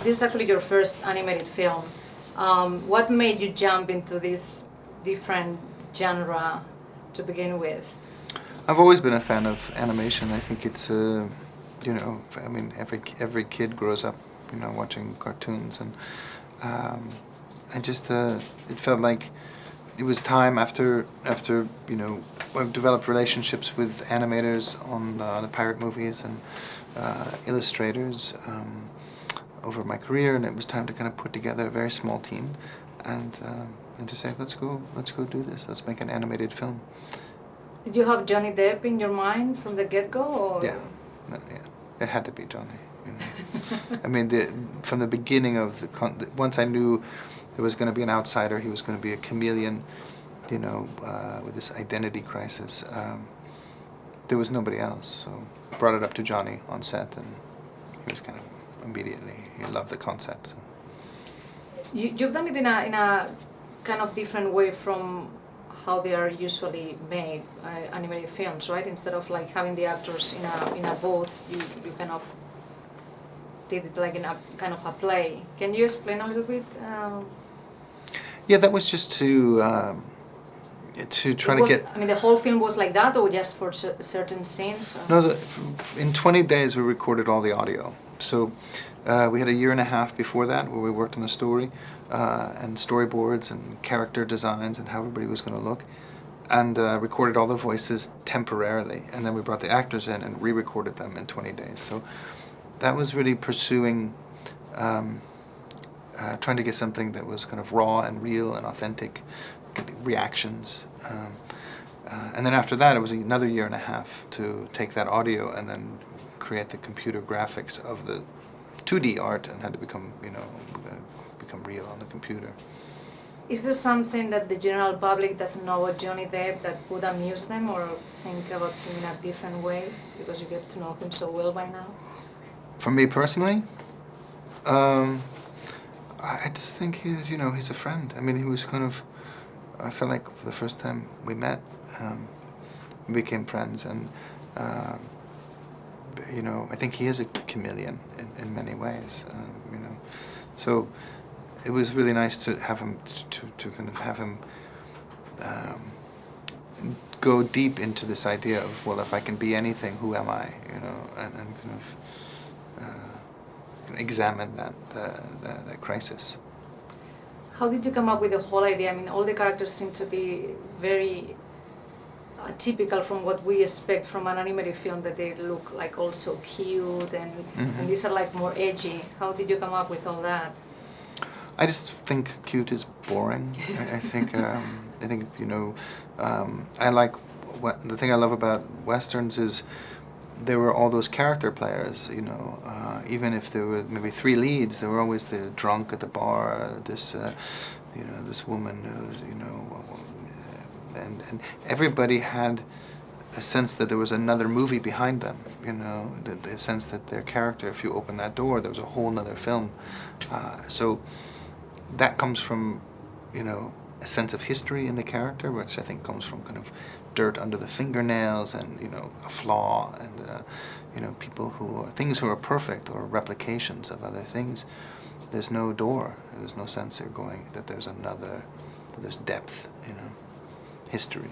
this is actually your first animated film. What made you jump into this different genre to begin with? I've always been a fan of animation. I think it's I mean, every kid grows up, watching cartoons, and I just it felt like it was time after I've developed relationships with animators on the pirate movies and illustrators over my career, and it was time to kind of put together a very small team and to say, let's go do this. Let's make an animated film. Did you have Johnny Depp in your mind from the get-go? Or? Yeah, it had to be Johnny. I mean, from the beginning of once I knew there was going to be an outsider, he was going to be a chameleon, with this identity crisis. There was nobody else, so I brought it up to Johnny on set, and he was kind of immediately, he loved the concept. So. You've done it in a kind of different way from how they are usually made, animated films, right? Instead of like having the actors in a booth, you kind of did it like in a kind of a play. Can you explain a little bit? Yeah, that was just to try to get... I mean, the whole film was like that, or just for certain scenes? No, in 20 days we recorded all the audio. So we had a year and a half before that where we worked on the story and storyboards and character designs and how everybody was going to look, and recorded all the voices temporarily, and then we brought the actors in and re-recorded them in 20 days. So that was really pursuing, trying to get something that was kind of raw and real and authentic, reactions. And then after that, it was another year and a half to take that audio and then create the computer graphics of the 2D art, and had to become real on the computer. Is there something that the general public doesn't know about Johnny Depp that would amuse them or think about him in a different way because you get to know him so well by now? For me personally, I just think he's a friend. I mean, he was kind of, I felt like the first time we met, we became friends, and I think he is a chameleon in many ways. So it was really nice to have him to kind of have him go deep into this idea of, well, if I can be anything, who am I? And kind of examine that crisis. How did you come up with the whole idea? I mean, all the characters seem to be very typical from what we expect from an animated film, that they look like also cute, and these are like more edgy. How did you come up with all that? I just think cute is boring. I think I like the thing I love about westerns is there were all those character players. Even if there were maybe 3 leads, there were always the drunk at the bar, this woman who's and everybody had a sense that there was another movie behind them. The sense that their character, if you open that door, there was a whole other film. So that comes from a sense of history in the character, which I think comes from kind of dirt under the fingernails, and a flaw, and things who are perfect or replications of other things. There's no door. There's no sense that there's another. There's depth. History.